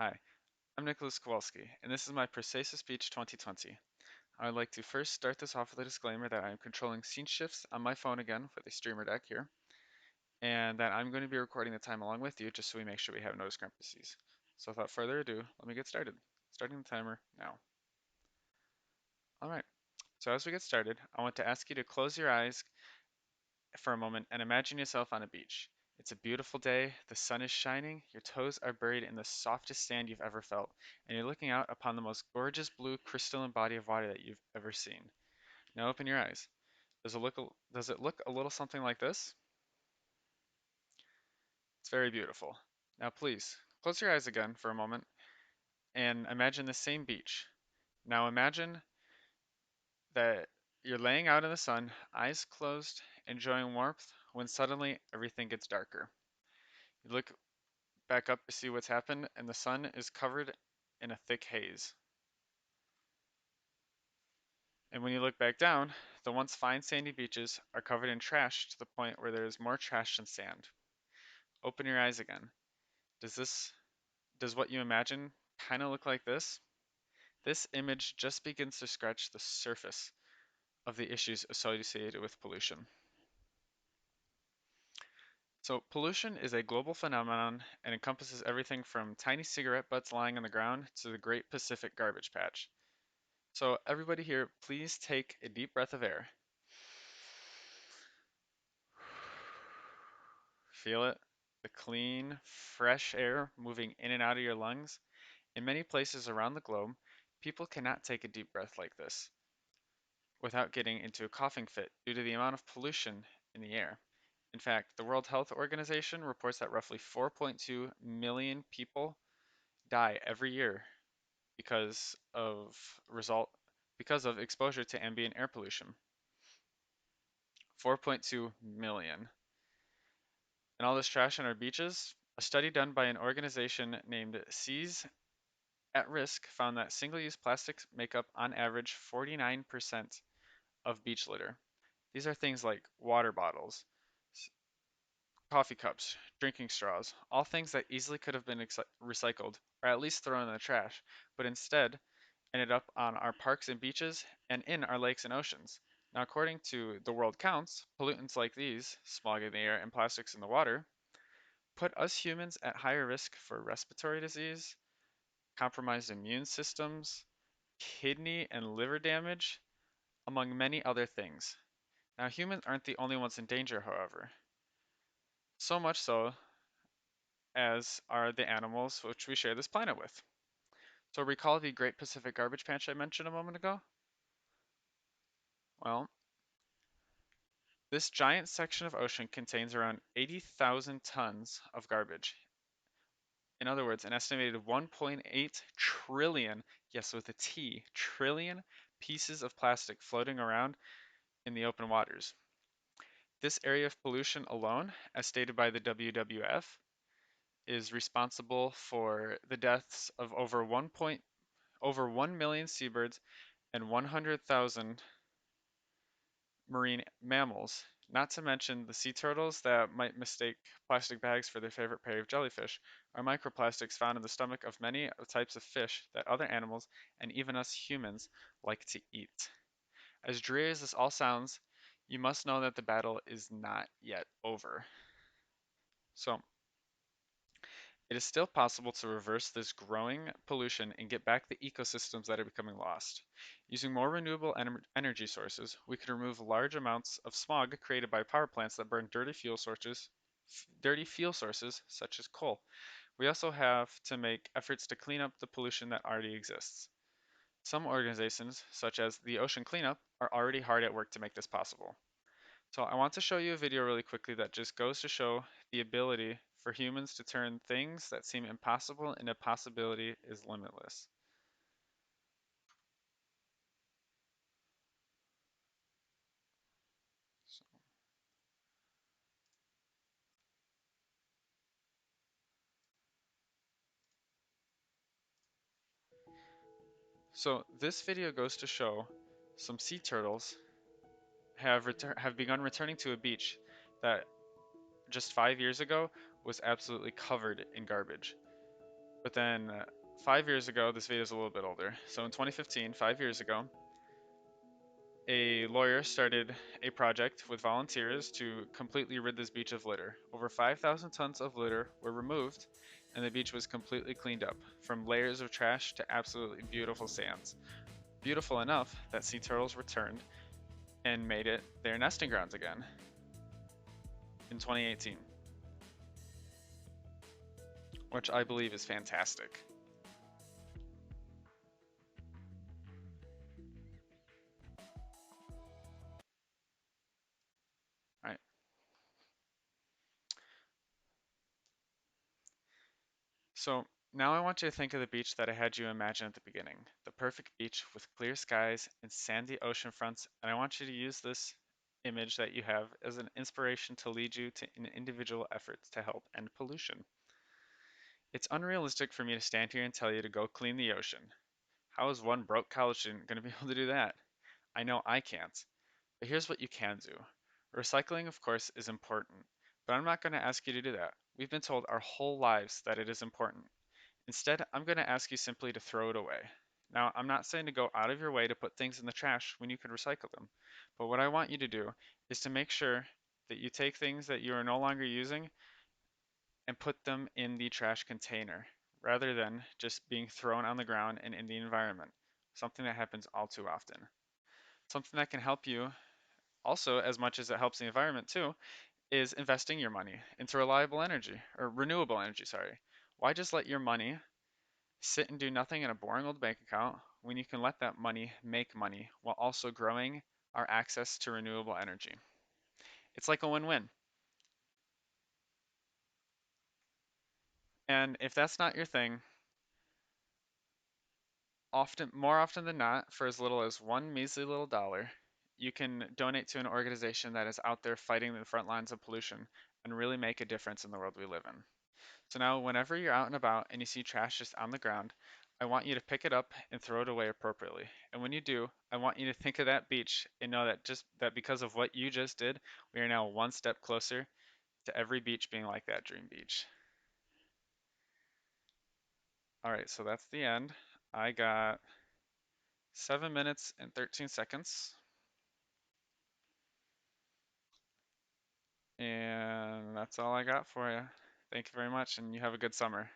Hi, I'm Nicholas Kowalski, and this is my Persuasive Speech 2020. I would like to first start this off with a disclaimer that I am controlling scene shifts on my phone again with a streamer deck here, and that I'm going to be recording the time along with you just so we make sure we have no discrepancies. So without further ado, let me get started. Starting the timer now. Alright, so as we get started, I want to ask you to close your eyes for a moment and imagine yourself on a beach. It's a beautiful day, the sun is shining, your toes are buried in the softest sand you've ever felt, and you're looking out upon the most gorgeous blue crystalline body of water that you've ever seen. Now open your eyes. Does it look a little something like this? It's very beautiful. Now please, close your eyes again for a moment and imagine the same beach. Now imagine that you're laying out in the sun, eyes closed, enjoying warmth, when suddenly everything gets darker. You look back up to see what's happened, and the sun is covered in a thick haze. And when you look back down, the once fine sandy beaches are covered in trash to the point where there is more trash than sand. Open your eyes again. Does what you imagine kind of look like this? This image just begins to scratch the surface of the issues associated with pollution. So pollution is a global phenomenon and encompasses everything from tiny cigarette butts lying on the ground to the Great Pacific Garbage Patch. So everybody here, please take a deep breath of air. Feel it? The clean, fresh air moving in and out of your lungs. In many places around the globe, people cannot take a deep breath like this without getting into a coughing fit due to the amount of pollution in the air. In fact, the World Health Organization reports that roughly 4.2 million people die every year because of result because of exposure to ambient air pollution. 4.2 million. And all this trash on our beaches? A study done by an organization named Seas at Risk found that single-use plastics make up on average 49% of beach litter. These are things like water bottles, coffee cups, drinking straws, all things that easily could have been recycled or at least thrown in the trash, but instead ended up on our parks and beaches and in our lakes and oceans. Now, according to the World Counts, pollutants like these, smog in the air and plastics in the water, put us humans at higher risk for respiratory disease, compromised immune systems, kidney and liver damage, among many other things. Now, humans aren't the only ones in danger, however. So much so as are the animals which we share this planet with. So recall the Great Pacific Garbage Patch I mentioned a moment ago? Well, this giant section of ocean contains around 80,000 tons of garbage. In other words, an estimated 1.8 trillion, yes, with a T, trillion pieces of plastic floating around in the open waters. This area of pollution alone, as stated by the WWF, is responsible for the deaths of over 1 million seabirds and 100,000 marine mammals, not to mention the sea turtles that might mistake plastic bags for their favorite prey of jellyfish, are microplastics found in the stomach of many types of fish that other animals and even us humans like to eat. As dreary as this all sounds, you must know that the battle is not yet over. So, it is still possible to reverse this growing pollution and get back the ecosystems that are becoming lost. Using more renewable energy sources, we could remove large amounts of smog created by power plants that burn dirty fuel sources such as coal. We also have to make efforts to clean up the pollution that already exists. Some organizations, such as the Ocean Cleanup, are already hard at work to make this possible. So I want to show you a video really quickly that just goes to show the ability for humans to turn things that seem impossible into possibility is limitless. So, so this video goes to show some sea turtles have begun returning to a beach that just 5 years ago was absolutely covered in garbage. But then 5 years ago, this video is a little bit older. So in 2015, 5 years ago, a lawyer started a project with volunteers to completely rid this beach of litter. Over 5,000 tons of litter were removed, and the beach was completely cleaned up, from layers of trash to absolutely beautiful sands. Beautiful enough that sea turtles returned and made it their nesting grounds again in 2018, which I believe is fantastic. All right. So now I want you to think of the beach that I had you imagine at the beginning. The perfect beach with clear skies and sandy ocean fronts, and I want you to use this image that you have as an inspiration to lead you to an individual efforts to help end pollution. It's unrealistic for me to stand here and tell you to go clean the ocean. How is one broke college student going to be able to do that? I know I can't. But here's what you can do. Recycling, of course, is important, but I'm not going to ask you to do that. We've been told our whole lives that it is important. Instead, I'm going to ask you simply to throw it away. Now, I'm not saying to go out of your way to put things in the trash when you could recycle them, but what I want you to do is to make sure that you take things that you are no longer using and put them in the trash container rather than just being thrown on the ground and in the environment, something that happens all too often. Something that can help you also, as much as it helps the environment too, is investing your money into reliable energy or renewable energy, sorry. Why just let your money sit and do nothing in a boring old bank account when you can let that money make money while also growing our access to renewable energy? It's like a win-win. And if that's not your thing, more often than not, for as little as one measly little dollar, you can donate to an organization that is out there fighting the front lines of pollution and really make a difference in the world we live in. So now, whenever you're out and about and you see trash just on the ground, I want you to pick it up and throw it away appropriately. And when you do, I want you to think of that beach and know that just that because of what you just did, we are now one step closer to every beach being like that dream beach. All right, so that's the end. I got 7 minutes and 13 seconds. And that's all I got for you. Thank you very much, and you have a good summer.